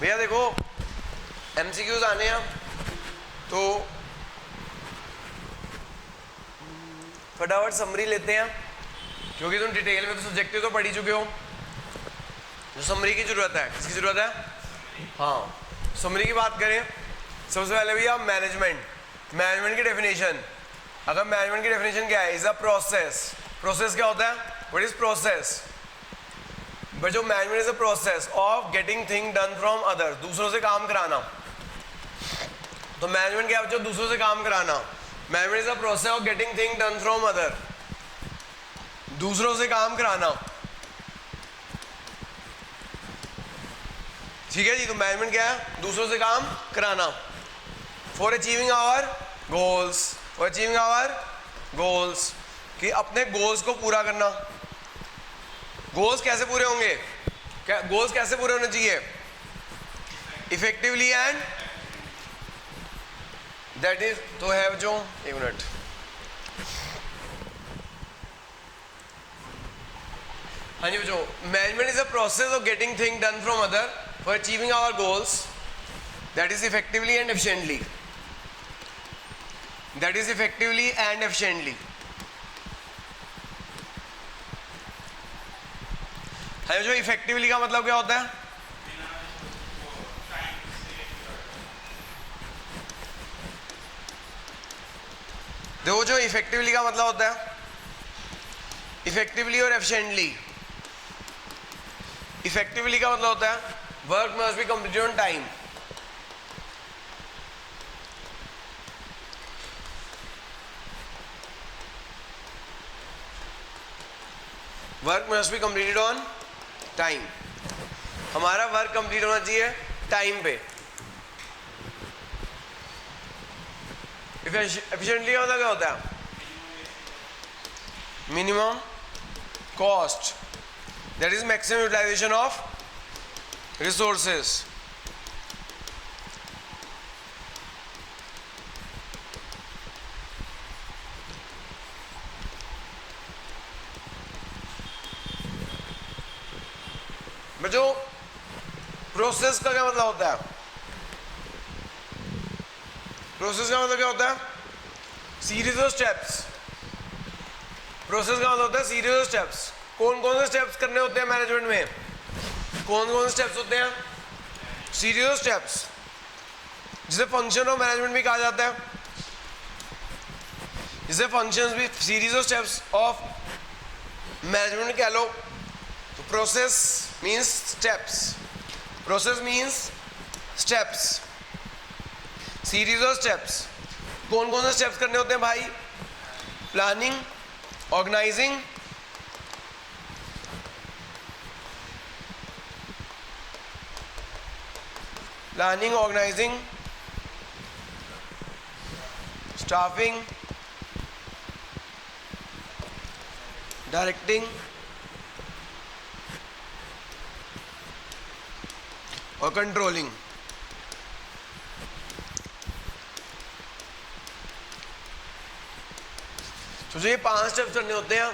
भैया देखो MCQs आने हैं तो फटाफट समरी लेते हैं, क्योंकि तुम डिटेल में तो सब्जेक्टिव तो पढ़ ही चुके हो। जो समरी की जरूरत है, किसकी जरूरत है? हाँ, समरी की बात करें सबसे पहले भैया मैनेजमेंट की डेफिनेशन। अगर मैनेजमेंट की डेफिनेशन क्या है? Is a process. प्रोसेस क्या होता है? What is process? बट जो management is a process of getting thing done from other, दूसरों से काम कराना। तो मैनेजमेंट क्या है बच्चों? दूसरों से काम कराना। Management is a process of getting thing done from other, दूसरों से काम कराना। ठीक है जी, तो मैनेजमेंट क्या है? दूसरों से काम कराना। For achieving our goals, for achieving our goals, कि अपने गोल्स को पूरा करना। गोल्स कैसे पूरे होंगे? गोल्स कैसे पूरे होने चाहिए? इफेक्टिवली एंड दैट इज तो है जो, एक मिनट, हाँ जी बच्चों, management is a process of getting thing done from other for achieving our goals, that is effectively and efficiently, that is effectively and efficiently. हाँ जो इफेक्टिवली का मतलब क्या होता है? देखो जो इफेक्टिवली का मतलब होता है, इफेक्टिवली और एफिशिएंटली। इफेक्टिवली का मतलब होता है work must be completed on time. Work must be completed on time. हमारा वर्क कंप्लीट होना चाहिए टाइम पे। एफिशिएंटली का मतलब क्या होता है? Minimum cost, that is maximum utilization of resources. बच्चों प्रोसेस का क्या मतलब होता है? प्रोसेस का मतलब क्या होता है? Series of steps. प्रोसेस का मतलब होता है सीरीज ऑफ स्टेप्स। कौन कौन से स्टेप्स करने होते हैं मैनेजमेंट में? कौन कौन से स्टेप्स होते हैं? सीरीज ऑफ स्टेप्स, जिसे फंक्शन ऑफ मैनेजमेंट भी कहा जाता है, जिसे फंक्शंस भी series of steps of management कह लो। तो process means steps, process means steps, series of steps. कौन कौन से स्टेप्स करने होते हैं भाई? Planning, organizing, planning, organizing, staffing, directing और कंट्रोलिंग। तो जो ये 5 स्टेप्स करने होते हैं,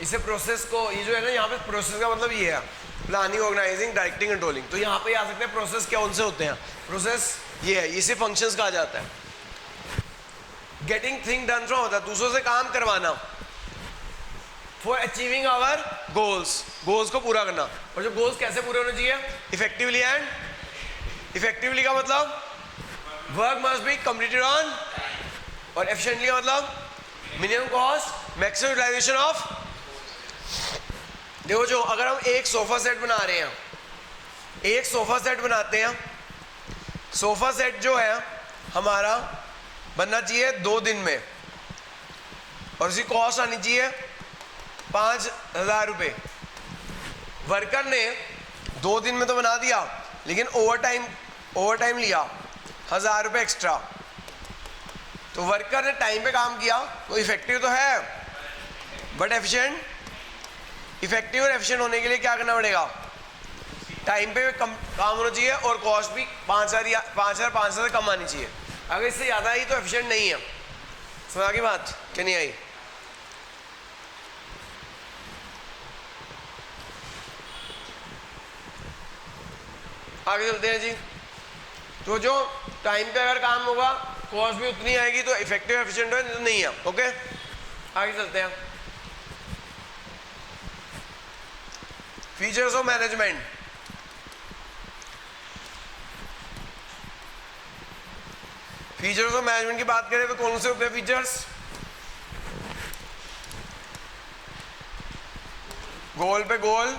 इसे प्रोसेस को, ये जो है ना यहाँ पे प्रोसेस का मतलब ये है प्लानिंग, ऑर्गेनाइजिंग, डायरेक्टिंग, कंट्रोलिंग। तो यहाँ पे आ सकते हैं प्रोसेस क्या उनसे होते हैं। प्रोसेस ये है, इसे फंक्शंस कहा जाता है। गेटिंग थिंग डन फ्रॉम होता है दूसरों से काम करवाना। For achieving our goals, goals को पूरा करना। और जो गोल्स कैसे पूरे होने चाहिए? इफेक्टिवली एंड, इफेक्टिवली का मतलब work must be completed on, और एफिशिएंटली का मतलब minimum cost, maximum utilization of. देखो जो अगर हम एक सोफा सेट बना रहे हैं, एक सोफा सेट बनाते हैं, सोफा सेट जो है हमारा बनना चाहिए 2 दिन में, और उसकी कॉस्ट आनी चाहिए 5,000 रुपये। वर्कर ने 2 दिन में तो बना दिया, लेकिन ओवर टाइम लिया 1,000 रुपये एक्स्ट्रा। तो वर्कर ने टाइम पे काम किया, वो इफेक्टिव तो है बट एफिशिएंट। इफेक्टिव और एफिशिएंट होने के लिए क्या करना पड़ेगा? टाइम पे काम होना चाहिए, और कॉस्ट भी 5,500 से कम आनी चाहिए। अगर इससे ज़्यादा आई तो एफिशिएंट नहीं है। समझ की बात कि नहीं आई? आगे चलते हैं जी। तो जो टाइम पे अगर काम होगा कॉस्ट भी उतनी आएगी, तो इफेक्टिव एफिशिएंट है, तो नहीं है। ओके, आगे चलते हैं। Features of management. Features of management की बात करें तो कौन से होते हैं फीचर्स? गोल पे गोल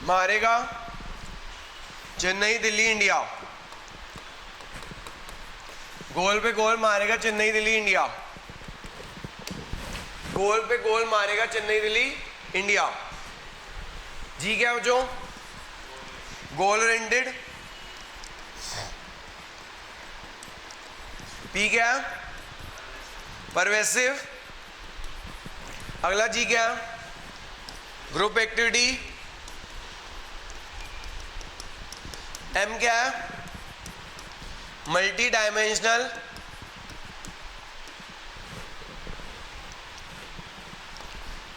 मारेगा चेन्नई दिल्ली इंडिया। गोल पे गोल मारेगा चेन्नई दिल्ली इंडिया। गोल पे गोल मारेगा चेन्नई दिल्ली इंडिया। जी क्या हो जो? Goal oriented. पी क्या? परवेसिव। अगला जी क्या? Group activity. एम क्या है? Multi dimensional.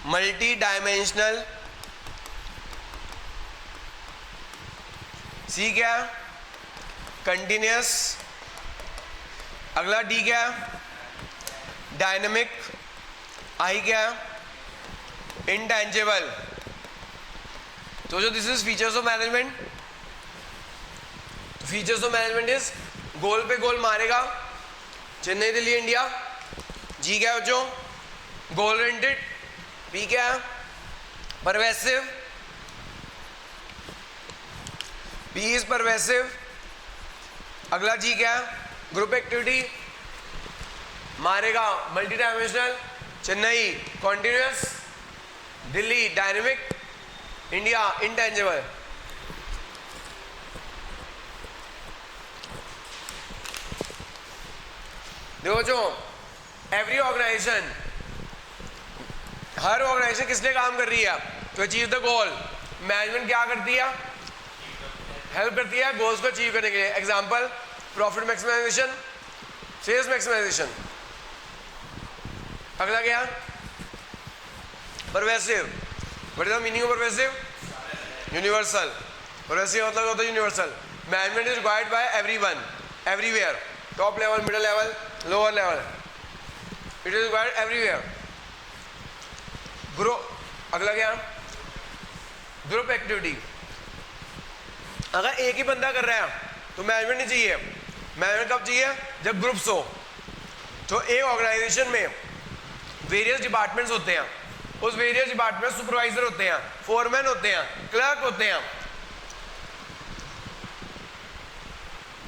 Multi dimensional. C क्या? कंटिन्यूस। अगला डी क्या? डायनेमिक। आई क्या? इंटेंजिबल। तो जो this is features of management. Features of management is goal पे गोल मारेगा चेन्नई दिल्ली इंडिया। जी क्या जो? Goal oriented. पी क्या? परवेसिव। P is pervasive. अगला जी क्या? Group activity. मारेगा multi dimensional. Chennai continuous. Delhi dynamic. India intangible. देखो जो एवरी ऑर्गेनाइजेशन, हर ऑर्गेनाइजेशन किस लिए काम कर रही है? To achieve the goal. Management क्या करती है? हेल्प करती है गोल्स को अचीव करने के लिए। Example, profit maximization, sales maximization. अगला क्या? Pervasive. What is the meaning of pervasive? Universal. Pervasive मतलब होता है universal. Management is required by everyone, everywhere, top level, middle level, lower level. It is required everywhere. Group. अगला क्या? Group activity. अगर एक ही बंदा कर रहा है तो मैनेजमेंट नहीं चाहिए। मैनेजमेंट कब चाहिए? जब ग्रुप्स हो। तो एक ऑर्गेनाइजेशन में वेरियस डिपार्टमेंट्स होते हैं, उस वेरियस डिपार्टमेंट सुपरवाइजर होते हैं, फोरमैन होते हैं, क्लर्क होते हैं।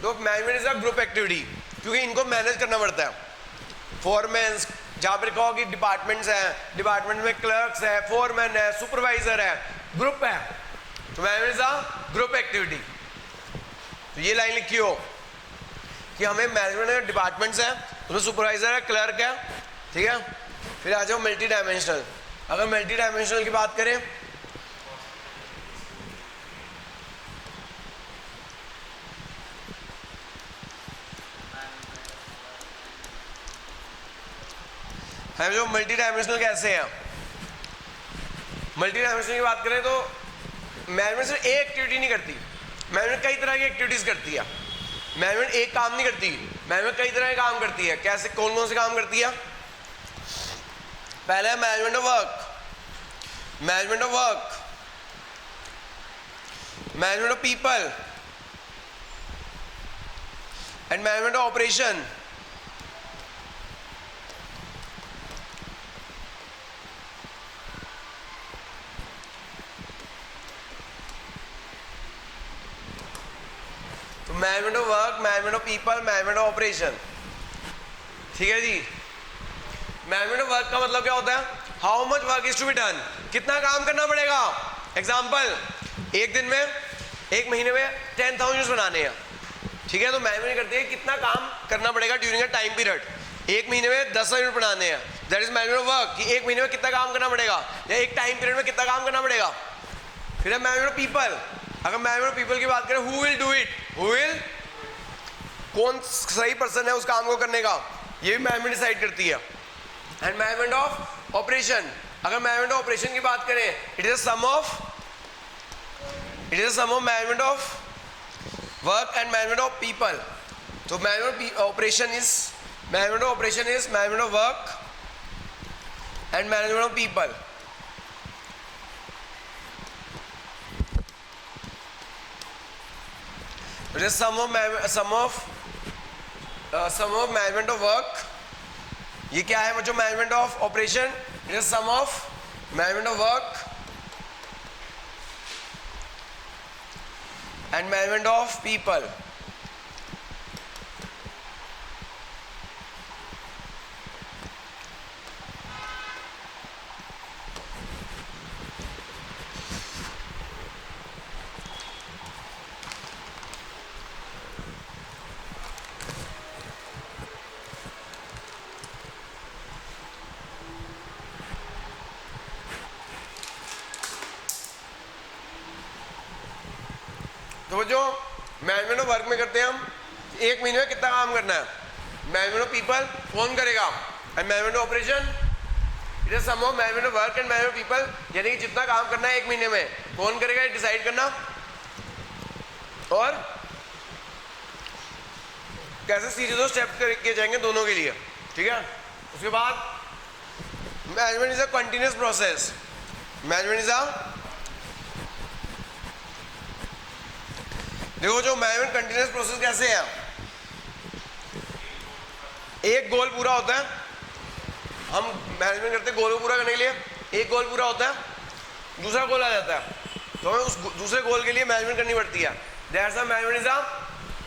तो management is a group activity, क्योंकि इनको मैनेज करना पड़ता है। फोरमैन, जहां पर कहो कि डिपार्टमेंट्स हैं, डिपार्टमेंट में क्लर्क्स है, फोरमैन है, सुपरवाइजर है, ग्रुप है। तो management is a group activity. तो ये लाइन लिखी हो कि हमें मैनेजमेंट में डिपार्टमेंट्स हैं, उसमें सुपरवाइजर है, क्लर्क है, ठीक है। फिर आ जाओ मल्टी डायमेंशनल। अगर मल्टी डायमेंशनल की बात करें है, जो मल्टी डायमेंशनल कैसे हैं? मल्टी डायमेंशनल की बात करें तो मैनेजमेंट सिर्फ एक एक्टिविटी नहीं करती, मैनेजमेंट कई तरह की एक्टिविटीज करती है। मैनेजमेंट एक काम नहीं करती, मैनेजमेंट कई तरह के काम करती है। कैसे, कौन कौन से काम करती है? पहले है management of work, management of work, management of people and management of operation. तो management of work, management of people, management of operation, ठीक है जी। मैनेजमेंट ऑफ वर्क का मतलब क्या होता है? How much work is to be done, कितना काम करना पड़ेगा। एग्जाम्पल, एक दिन में, एक महीने में 10,000 यूनिट्स बनाने हैं, ठीक है। तो मैनेजमेंट करती है कितना काम करना पड़ेगा ड्यूरिंग अ टाइम पीरियड। एक महीने में 10,000 यूनिट बनाने हैं, that is management of work, कि एक महीने में कितना काम करना पड़ेगा या एक टाइम पीरियड में कितना काम करना पड़ेगा। फिर है मैनेजमेंट ऑफ पीपल। अगर मैनेजमेंट ऑफ पीपल की बात करें, who will do it, who will, कौन सही पर्सन है उस काम को करने का, ये भी मैनेजमेंट डिसाइड करती है। एंड मैनेजमेंट ऑफ ऑपरेशन, अगर मैनेजमेंट ऑफ ऑपरेशन की बात करें, it is a sum of it is some of management of work and management of people. तो management operation is management of work and management of people. It is some of management of work. ये क्या है बच्चों? Management of operation. It is some of management of work and management of people. तो जो management of work में करते हैं हम, एक महीने में कितना काम करना है. मैनेजमेंट ऑफ पीपल कौन करेगा? And management of operation it is some of management of work and management of people. यानी कि जितना काम करना है एक महीने में कौन करेगा ये डिसाइड करना, और कैसे सीरीज ऑफ स्टेप किए जाएंगे दोनों के लिए. ठीक है. उसके बाद management is a continuous process. Management is अ, देखो जो मैनेजमेंट कंटिन्यूअस प्रोसेस कैसे है, एक गोल पूरा होता है, हम मैनेजमेंट करते हैं गोल को पूरा करने के लिए. एक गोल पूरा होता है, दूसरा गोल आ जाता है, तो हमें उस दूसरे गोल के लिए मैनेजमेंट करनी पड़ती है. That's why management is a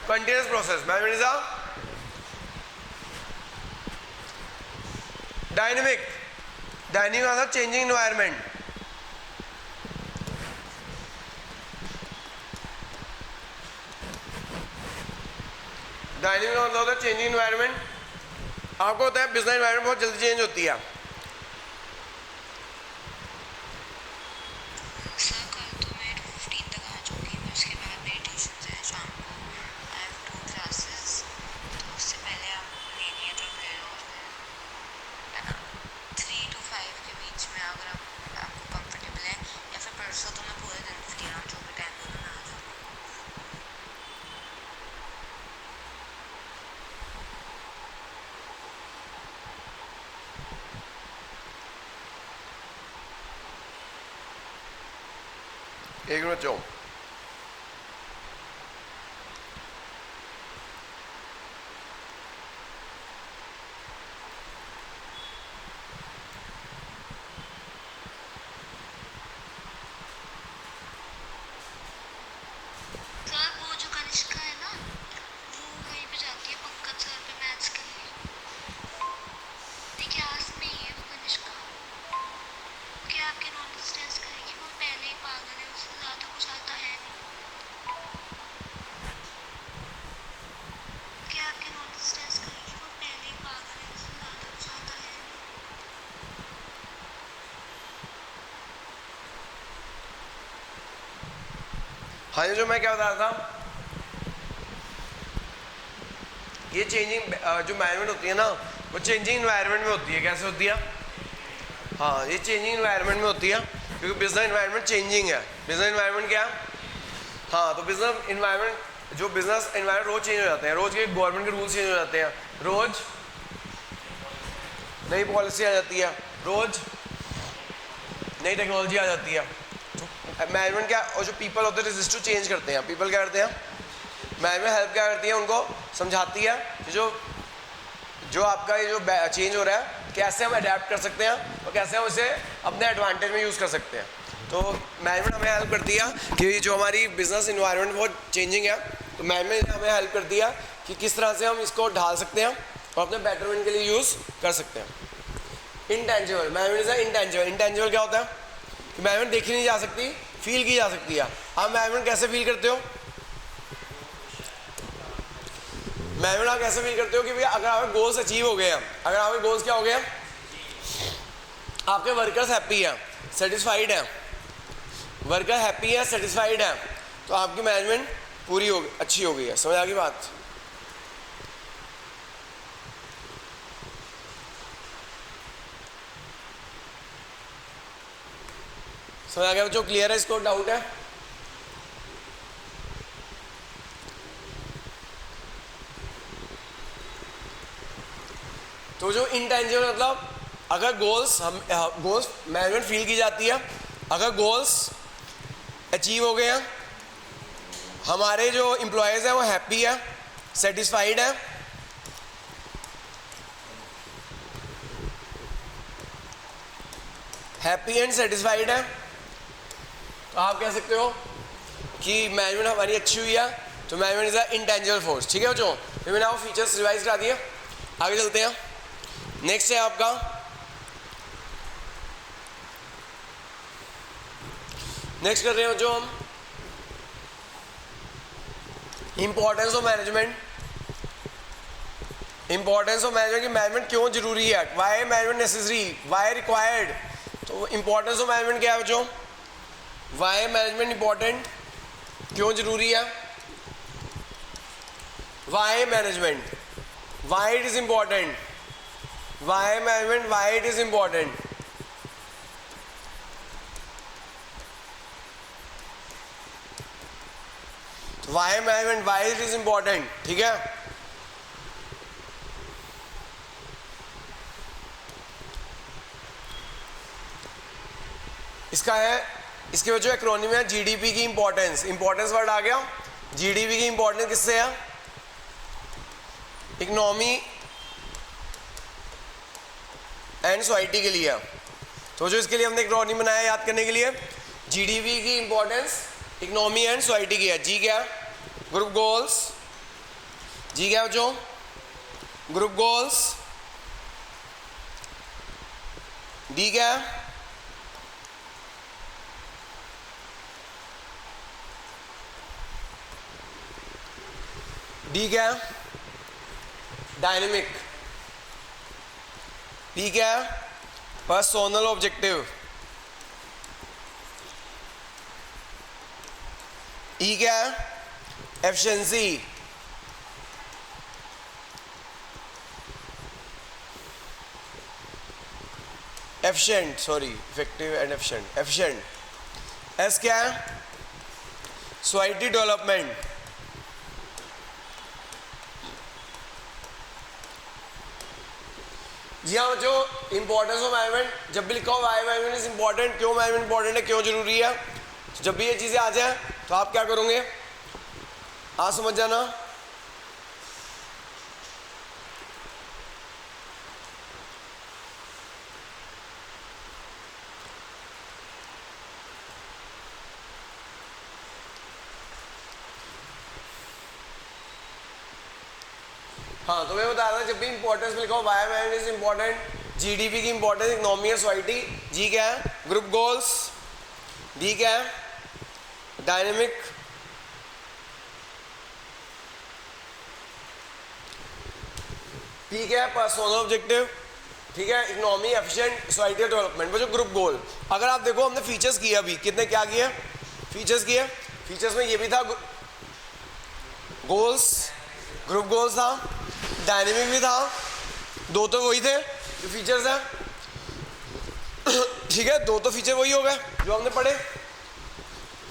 continuous process. Management is a dynamic मतलब चेंजिंग एनवायरनमेंट. डायनेमिक मतलब होता है चेंजिंग एनवायरनमेंट. आपको होता है बिजनेस एनवायरनमेंट बहुत जल्दी चेंज होती है. सर कल तो मैं 15 तक आ जाऊँगी, मैं उसके बाद मेरी ट्यूशन है शाम को. आई हैव 2 क्लासेस, तो उससे पहले आप लेनी है तो ले लो. 3 to 5 के बीच में अगर आपको कंफर्टेबल है, या फिर परसों तो मैं पूरे दिन फ्री हूँ, जो भी टाइम बोलो मैं आ जाऊँगी. एक मिनट जाओ. सर वो जो कनिष्का है ना, वो वहीं पे जाती है पंकज सर पे मैथ्स के लिए. देखिए क्लास में ही है वो कनिष्का. क्या आपके नॉलेज टेस्ट करेगी? वो पहले ही पागल है, उससे ज़्यादा कुछ आता है नहीं. क्या आपके नॉलेज टेस्ट करेगी? वो पहले ही पागल है, उससे ज़्यादा कुछ आता है नहीं. हाँ, ये जो मैं क्या बता रहा था, ये चेंजिंग जो मैनेजमेंट होती है ना, वो चेंजिंग एनवायरनमेंट में होती है. कैसे होती है? हाँ, ये चेंजिंग एनवायरनमेंट में होती है, क्योंकि बिजनेस एनवायरनमेंट चेंजिंग है. बिजनेस एनवायरनमेंट क्या है? हाँ, तो बिजनेस एनवायरनमेंट रोज चेंज हो जाते हैं. रोज के गवर्नमेंट के रूल्स चेंज हो जाते हैं, रोज नई पॉलिसी आ जाती है, रोज नई टेक्नोलॉजी आ जाती है. तो मैनेजमेंट क्या, और जो पीपल होते हैं रजिस्टर चेंज करते हैं. पीपल क्या करते हैं? मैनेजमेंट हेल्प क्या करती है? उनको समझाती है कि जो आपका ये जो चेंज हो रहा है कैसे हम अडेप्ट कर सकते हैं और कैसे हम इसे अपने एडवांटेज में यूज़ कर सकते हैं. तो मैनेजमेंट हमें हेल्प करती है कि जो हमारी बिजनेस इन्वायरमेंट बहुत चेंजिंग है, तो मैनेजमेंट हमें हेल्प करती है कि किस तरह से हम इसको ढाल सकते हैं और अपने बेटरमेंट के लिए यूज़ कर सकते हैं. Intangible management is intangible. Intangible क्या होता है? कि मैनेजमेंट देखी नहीं जा सकती, फील की जा सकती है. आप मैनेजमेंट कैसे फील करते हो? मैनेजमेंट आप कैसे फील करते हो कि भैया अगर आपके गोल्स अचीव हो गए हैं, अगर आपके गोल्स क्या हो गए, आपके वर्कर्स हैप्पी हैं, सेटिस्फाइड हैं, वर्कर हैप्पी है, सेटिस्फाइड है, तो आपकी मैनेजमेंट पूरी हो अच्छी हो गई है. समझ आ गई बात? समझ आ गया बच्चों? क्लियर है? इसको डाउट है? तो जो इंटेंजिबल मतलब अगर गोल्स गोल्स मैनेजमेंट फील की जाती है, अगर गोल्स अचीव हो गए हैं, हमारे जो एम्प्लॉयज़ हैं वो हैप्पी है, सेटिस्फाइड है, हैप्पी एंड सेटिस्फाइड है, तो आप कह सकते हो कि मैनेजमेंट हमारी अच्छी हुई है। तो management is a intangible force. ठीक है बच्चों, फिर मैंने आपको फीचर्स रिवाइज करा दिए, आगे चलते हैं। नेक्स्ट है आपका नेक्स्ट कर रहे हो जो हम importance of management. Importance of management की मैनेजमेंट क्यों जरूरी है, why management necessary, why required. तो इंपॉर्टेंस ऑफ मैनेजमेंट क्या है बच्चों, वाई मैनेजमेंट इंपॉर्टेंट, क्यों जरूरी है, why management, why it is important, why management, why it is important. Why management, why it is important. ठीक है, इसका है, इसके वजह एक्रोनिम है जीडीपी की इंपॉर्टेंस। इंपॉर्टेंस वर्ड आ गया, जीडीपी की इंपॉर्टेंस किससे है, इकोनॉमी एंड सोसाइटी के लिए। तो जो इसके लिए हमने एक्रोनिम बनाया याद करने के लिए, जीडीपी की इंपॉर्टेंस इकोनॉमी एंड सोसाइटी की है। जी क्या, ग्रुप गोल्स। जी क्या बच्चों, ग्रुप गोल्स। डी क्या, डी क्या, डायनेमिक। पी क्या, पर्सोनल ऑब्जेक्टिव। ई क्या, efficiency. Efficient, sorry, effective and efficient, efficient. S क्या है, सोसाइटी डेवलपमेंट। जी हाँ, जो इंपॉर्टेंस ऑफ मैनेजमेंट जब भी लिखा हो, वाई मैनेजमेंट इज इंपॉर्टेंट, क्यों मैनेजमेंट इंपॉर्टेंट है, क्यों जरूरी है, तो जब भी ये चीज़ें आ जाए तो आप क्या करोगे, आप समझ जाना। हाँ, तो मैं बता रहा था जब भी इंपॉर्टेंस में लिखा हो, why management is important, GDP की इंपॉर्टेंस, इकोनॉमी और सोसाइटी। जी क्या है, ग्रुप गोल्स। डी क्या है, डायनेमिक। पी क्या है, पर्सनल ऑब्जेक्टिव। ठीक है, इकोनॉमी, एफिशिएंट, सोसाइटी और डेवलपमेंट। वो जो ग्रुप गोल, अगर आप देखो हमने फीचर्स किए, अभी कितने क्या किए, फीचर्स किए। फीचर्स में ये भी था, गोल्स, ग्रुप गोल्स था, डायनेमिक भी था, दो तो वही थे जो फीचर्स हैं। ठीक है, दो तो फीचर वही हो गए जो हमने पढ़े।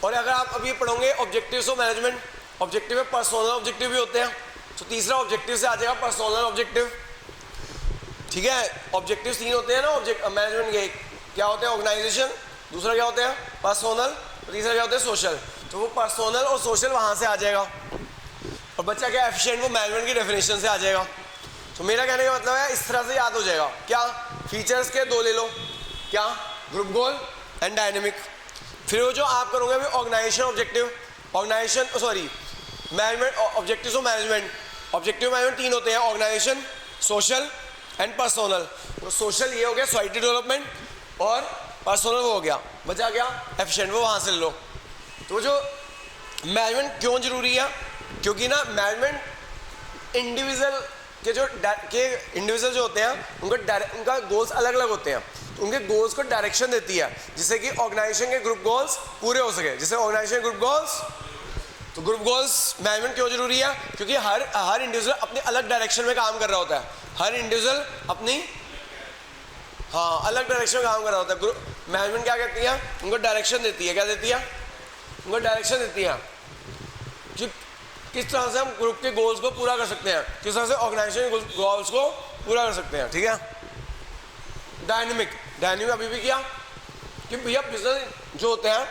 और अगर आप अभी पढ़ोगे ऑब्जेक्टिव्स ऑफ मैनेजमेंट, ऑब्जेक्टिव में पर्सनल ऑब्जेक्टिव भी होते हैं, तो तीसरा ऑब्जेक्टिव से आ जाएगा पर्सनल ऑब्जेक्टिव। ठीक है, ऑब्जेक्टिव 3 होते हैं ना ऑब्जेक्ट मैनेजमेंट के, क्या होते हैं, ऑर्गेनाइजेशन, दूसरा क्या होता है, पर्सनल, तीसरा क्या होता है, सोशल। तो वो पर्सनल और सोशल वहाँ से आ जाएगा, और बच्चा क्या, एफिशिएंट, वो मैनेजमेंट की डेफिनेशन से आ जाएगा। तो मेरा कहने का मतलब है इस तरह से याद हो जाएगा। क्या, फीचर्स के दो ले लो, क्या, ग्रुप गोल एंड डायनेमिक। फिर वो जो आप करोगे अभी organization objective, organization sorry management objectives of management. Objective management 3 होते हैं, ऑर्गेनाइजेशन, सोशल एंड पर्सनल। तो सोशल ये हो गया सोसाइटी डेवलपमेंट, और पर्सनल वो हो गया, बचा क्या, एफिशिएंट, वो वहाँ से ले लो। तो जो मैनेजमेंट क्यों जरूरी है, क्योंकि ना मैनेजमेंट इंडिविजुअल के इंडिविजुअल जो होते हैं उनका गोल्स अलग अलग होते हैं, तो उनके गोल्स को डायरेक्शन देती है, जिससे कि ऑर्गेनाइजेशन के ग्रुप गोल्स पूरे हो सके। जैसे ऑर्गेनाइजेशन ग्रुप गोल्स, तो ग्रुप गोल्स मैनेजमेंट क्यों जरूरी है, क्योंकि हर इंडिविजुअल अपने अलग डायरेक्शन में काम कर रहा होता है, हर इंडिविजुअल अपनी अलग डायरेक्शन में काम कर रहा होता है। ग्रुप मैनेजमेंट क्या कहती है, उनको डायरेक्शन देती है, क्या देती है, उनको डायरेक्शन देती है कि किस तरह से हम ग्रुप के गोल्स को पूरा कर सकते हैं, किस तरह से ऑर्गेनाइजेशन के गोल्स को पूरा कर सकते हैं, ठीक है। डायनेमिक अभी भी किया कि भैया बिजनेस जो होते हैं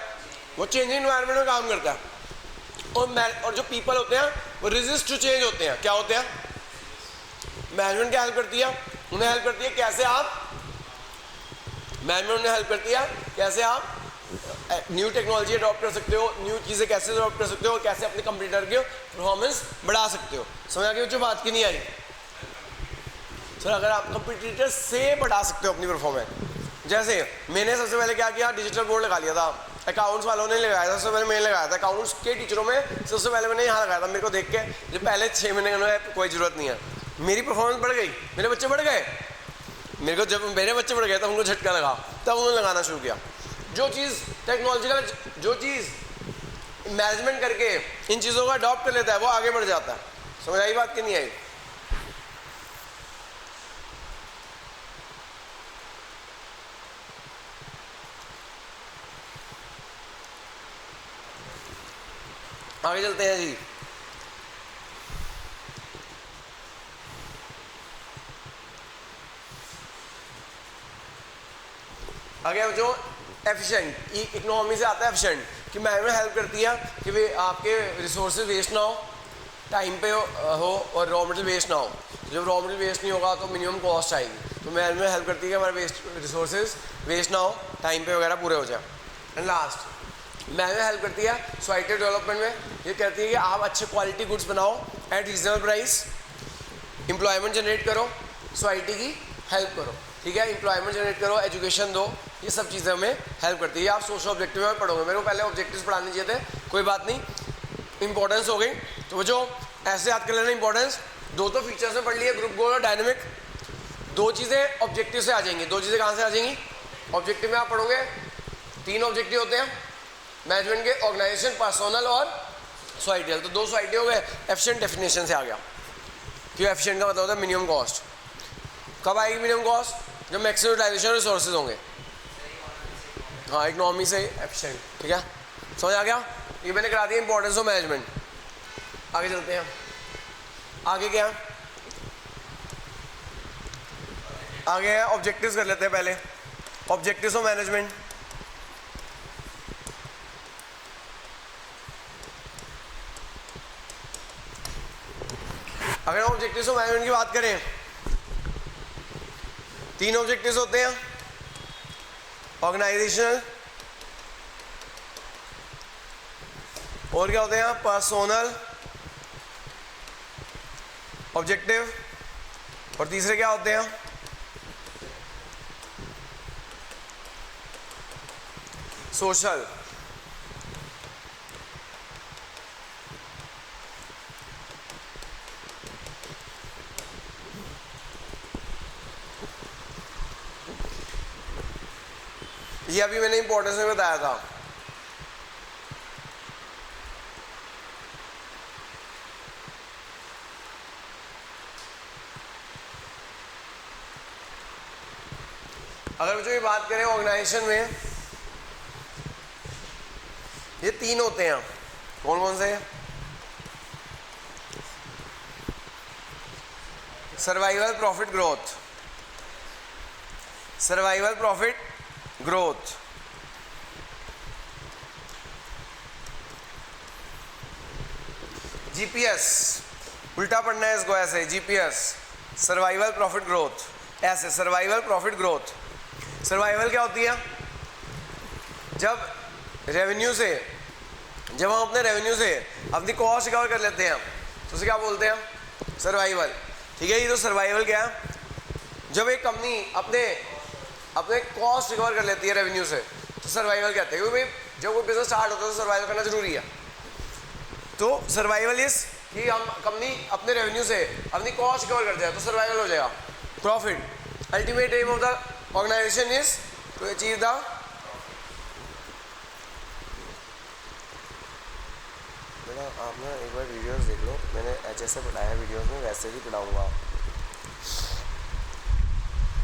वो चेंजिंग एनवायरनमेंट में काम करता है, और जो पीपल होते हैं वो रेजिस्ट टू चेंज होते हैं। क्या होते हैं? मैनेजमेंट क्या हेल्प करती है? उन्हें हेल्प करती है कैसे आप न्यू टेक्नोलॉजी अडॉप्ट कर सकते हो, न्यू चीज़ें कैसे अडॉप्ट कर सकते हो, और कैसे अपने कंप्यूटर की परफॉर्मेंस बढ़ा सकते हो। समझ आ गई जो बात की नहीं आई? सर अगर आप कंप्यूटर से बढ़ा सकते हो अपनी परफॉर्मेंस, जैसे मैंने सबसे पहले क्या किया, डिजिटल बोर्ड लगा लिया था, अकाउंट्स वालों ने लगाया था, सबसे पहले मैंने लगाया था। अकाउंट्स के टीचरों में सबसे पहले मैंने यहाँ लगाया था, मेरे को देख के जो पहले 6 महीने में कोई ज़रूरत नहीं है, मेरी परफॉर्मेंस बढ़ गई, मेरे बच्चे बढ़ गए। मेरे को जब मेरे बच्चे बढ़ गए तब उनको झटका लगा, तब उन्होंने लगाना शुरू किया। जो चीज़ टेक्नोलॉजिकल, जो चीज़ मैनेजमेंट करके इन चीज़ों को अडॉप्ट कर लेता है वो आगे बढ़ जाता है। समझ आई बात कि नहीं आई? आगे चलते हैं जी। आगे जो एफिशिएंट, इकोनॉमी से आता है एफिशिएंट, कि मैनेजमेंट हेल्प करती है कि वे आपके रिसोर्सेज वेस्ट ना हो, टाइम पे हो, और रॉ मटेरियल वेस्ट ना हो। जब रॉ मटेरियल वेस्ट नहीं होगा तो मिनिमम कॉस्ट आएगी, तो मैनेजमेंट हेल्प करती है कि हमारे रिसोर्सेज वेस्ट ना हो, टाइम पे वगैरह पूरे हो जाए। एंड लास्ट मैनेजमेंट हेल्प करती है सोसाइटी डेवलपमेंट में, ये कहती है कि आप अच्छे क्वालिटी गुड्स बनाओ eight reasonable price, employment generate करो, सोसाइटी की हेल्प करो, ठीक है, एम्प्लॉयमेंट जनरेट करो, एजुकेशन दो, ये सब चीज़ें हमें हेल्प करती है। आप सोशल ऑब्जेक्टिव में पढ़ोगे, मेरे को पहले ऑब्जेक्टिव्स पढ़ाने चाहिए थे, कोई बात नहीं, इंपॉर्टेंस हो गई। तो वो जो ऐसे याद कर लेना इंपॉर्टेंस, दो तो फीचर्स में पढ़ लिया, ग्रुप गोल और डायनेमिक, दो चीज़ें ऑब्जेक्टिव से आ जाएंगी। दो चीज़ें कहाँ से आ जाएंगी? ऑब्जेक्टिव में आप पढ़ोगे 3 ऑब्जेक्टिव होते हैं मैनेजमेंट के, ऑर्गेनाइजेशन, पर्सनल और सोसाइटियल। तो 2 सोसाइटी हो गए। एफिशिएंट डेफिनेशन से आ गया, क्यों एफिशिएंट का मतलब होता है मिनिमम कॉस्ट। कब आएगी मिनिमम कॉस्ट? जब मैक्सिमम यूटिलाइजेशन रिसोर्सेज होंगे। हाँ, इकोनॉमी से एफिशिएंट, ठीक है, समझ आ गया? ये मैंने करा दिया इंपॉर्टेंस ऑफ मैनेजमेंट। आगे चलते हैं। आगे क्या? आगे है ऑब्जेक्टिव्स, कर लेते हैं पहले ऑब्जेक्टिव्स ऑफ मैनेजमेंट। अगर हम ऑब्जेक्टिव्स ऑफ मैनेजमेंट की बात करें, 3 ऑब्जेक्टिव्स होते हैं, ऑर्गेनाइजेशनल, और क्या होते हैं? पर्सनल ऑब्जेक्टिव, और तीसरे क्या होते हैं? सोशल। ये अभी मैंने इंपॉर्टेंस में बताया था। अगर जो ये बात करें ऑर्गेनाइजेशन में, ये 3 होते हैं। कौन कौन से? Survival, profit, growth. Survival, profit, growth. GPS, उल्टा पढ़ना है इसको, ऐसे जीपीएस, सर्वाइवल, प्रॉफिट, ग्रोथ, ऐसे सर्वाइवल, प्रॉफिट, ग्रोथ। सर्वाइवल क्या होती है? जब रेवेन्यू से, जब हम अपने रेवेन्यू से अपनी कॉस्ट रिकवर कर लेते हैं तो उसे क्या बोलते हैं? सर्वाइवल, ठीक है। ये तो सर्वाइवल क्या है? जब एक कंपनी अपने कॉस्ट रिकवर कर लेती है रेवेन्यू से तो सर्वाइवल कहते हैं, क्योंकि भाई जब कोई बिजनेस स्टार्ट होता है तो सर्वाइवल करना जरूरी है। तो सर्वाइवल इज कि हम कंपनी अपने रेवेन्यू से अपनी कॉस्ट रिकवर कर जाए तो सर्वाइवल हो जाएगा। Profit, ultimate aim of the organization is to achieve the, बेटा आप ना एक बार वीडियोस देख लो, मैंने जैसे पढ़ाया वीडियोस में वैसे ही पढ़ाऊँगा,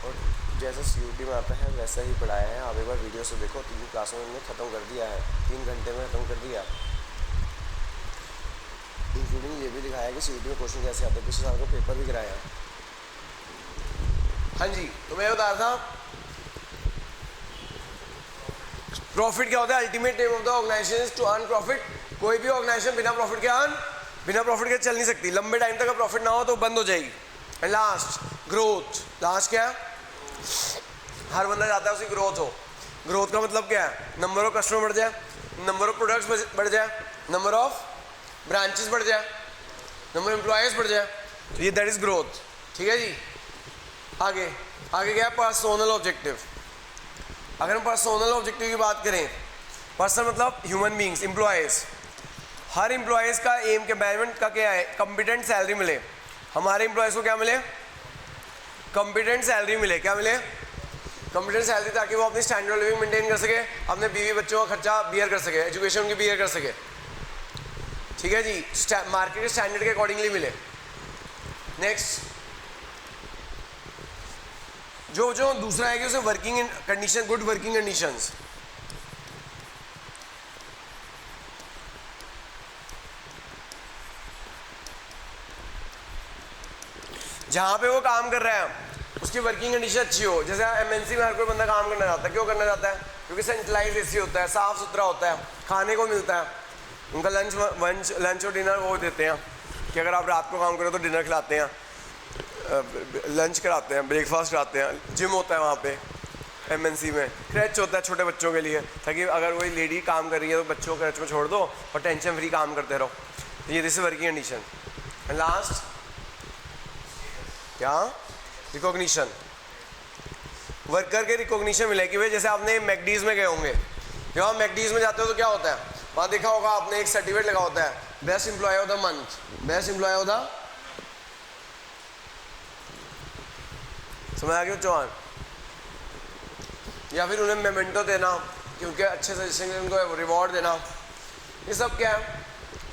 और जैसे CUT में आता है वैसा ही पढ़ाया है। आप एक बार वीडियो से देखो, 3 क्लासों में ख़त्म कर दिया है, 3 घंटे में ख़त्म कर दिया। इंक्लूडिंग ये भी दिखाया कि CUT में क्वेश्चन कैसे आते हैं, पिछले साल का पेपर भी कराया। हाँ जी, तो मैं बता रहा था प्रॉफिट क्या होता है, ultimate aim of the organization is to earn profit. कोई भी ऑर्गेनाइजेशन बिना प्रॉफिट के बिना प्रॉफिट के चल नहीं सकती, लंबे टाइम तक प्रॉफिट ना हो तो बंद हो जाएगी। एंड लास्ट ग्रोथ, लास्ट क्या है, हर बंदा चाहता है उसकी ग्रोथ हो। ग्रोथ का मतलब क्या है, नंबर ऑफ कस्टमर बढ़ जाए, नंबर ऑफ प्रोडक्ट्स बढ़ जाए, नंबर ऑफ ब्रांचेस बढ़ जाए, नंबर ऑफ एम्प्लॉयज बढ़ जाए, तो ये दैट इज ग्रोथ। ठीक है जी। आगे आगे क्या है, पर्सनल ऑब्जेक्टिव। अगर हम पर्सनल ऑब्जेक्टिव की बात करें, पर्सन मतलब ह्यूमन बींग्स, एम्प्लॉयज। हर एम्प्लॉयज का एम के मैनेजमेंट का क्या है, कॉम्पिटेंट सैलरी मिले। हमारे एम्प्लॉयज को क्या मिले, कॉम्पिटेंट सैलरी मिले। क्या मिले, कॉम्पिटेंट सैलरी, ताकि वो अपनी स्टैंडर्ड लिविंग मेंटेन कर सके, अपने बीवी बच्चों का खर्चा बियर कर सके, एजुकेशन उनकी बियर कर सके। ठीक है जी, मार्केट के स्टैंडर्ड के अकॉर्डिंगली मिले। नेक्स्ट जो दूसरा है कि उसे working condition, good working conditions. जहाँ पे वो काम कर रहा है उसकी वर्किंग कंडीशन अच्छी हो। जैसे एमएनसी में हर कोई बंदा काम करना चाहता है, क्यों करना चाहता है, क्योंकि सेंट्रलाइज एसी होता है, साफ सुथरा होता है, खाने को मिलता है, उनका लंच और डिनर वो देते हैं कि अगर आप रात को काम करो तो डिनर खिलाते हैं, लंच कराते हैं, ब्रेकफास्ट कराते हैं, जिम होता है वहाँ पे एमएनसी में, क्रैच होता है छोटे बच्चों के लिए, ताकि अगर कोई लेडी काम कर रही है तो बच्चों को क्रैच में छोड़ दो और टेंशन फ्री काम करते रहो। ये this working condition. And last क्या, रिकॉग्निशन। वर्कर के रिकॉग्निशन मिले कि भाई जैसे आपने मैकडीज में गए होंगे, जब आप मैकडीज में जाते हो तो क्या होता है, वहाँ देखा होगा आपने एक सर्टिफिकेट लगा होता है, best employee of the month, best employee of the, समझ आ गया चौहान, या फिर उन्हें मेमेंटो देना क्योंकि अच्छे सजेशन उनको रिवॉर्ड देना। ये सब क्या है,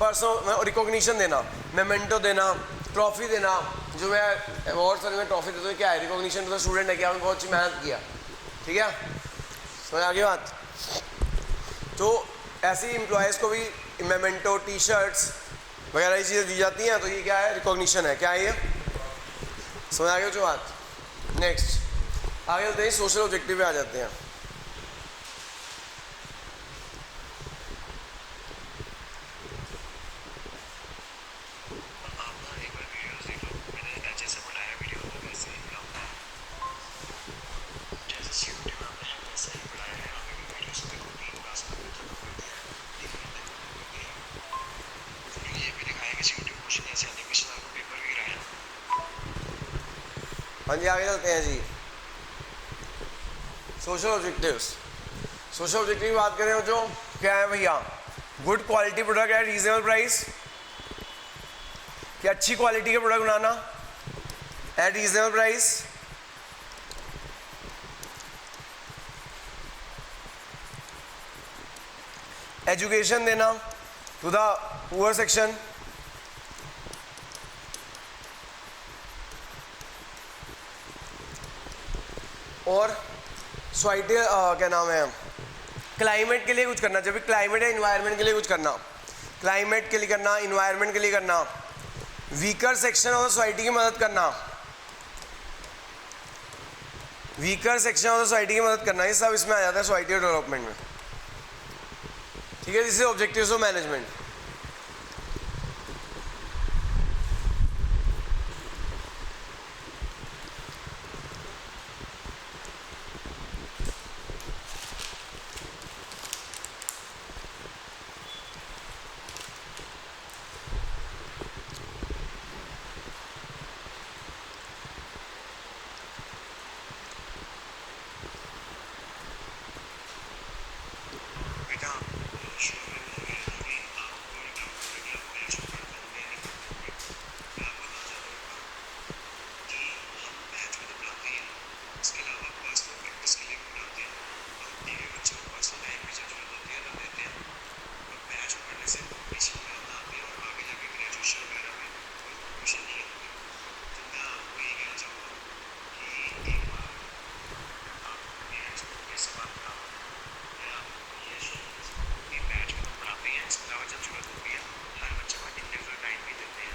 पर्सनल रिकॉग्निशन देना, मेमेंटो देना, ट्रॉफी देना। जो मैं अवार्ड सर में ट्रॉफी देता हूँ, क्या है, रिकॉग्निशन टू द स्टूडेंट है कि आपने बहुत अच्छी मेहनत किया। ठीक है, समझ आ गई बात। तो ऐसे ही एम्प्लॉयज़ को भी मेमेंटो, टी शर्ट्स वगैरह ये चीज़ें दी जाती हैं, तो ये क्या है, रिकॉग्निशन है। क्या है ये, समझ आ गया जो बात। नेक्स्ट आगे चलते हैं, सोशल ऑब्जेक्टिव पे आ जाते हैं। हाँ जी, आगे चलते हैं जी। सोशल ऑब्जेक्टिव्स, सोशल ऑब्जेक्टिव की बात करें जो क्या है भैया, good quality product at reasonable price, कि अच्छी क्वालिटी के प्रोडक्ट बनाना एट रीजनेबल प्राइस, एजुकेशन देना टू द पुअर सेक्शन, और सोसाइटी क्या नाम है, क्लाइमेट के लिए कुछ करना। जब भी क्लाइमेट है, इन्वायरमेंट के लिए कुछ करना, क्लाइमेट के लिए करना, इन्वायरमेंट के लिए करना, वीकर सेक्शन ऑफ सोसाइटी की मदद करना, वीकर सेक्शन ऑफ सोसाइटी की मदद करना, ये सब इसमें आ जाता है सोसाइटी डेवलपमेंट में। ठीक है, this is objectives of management.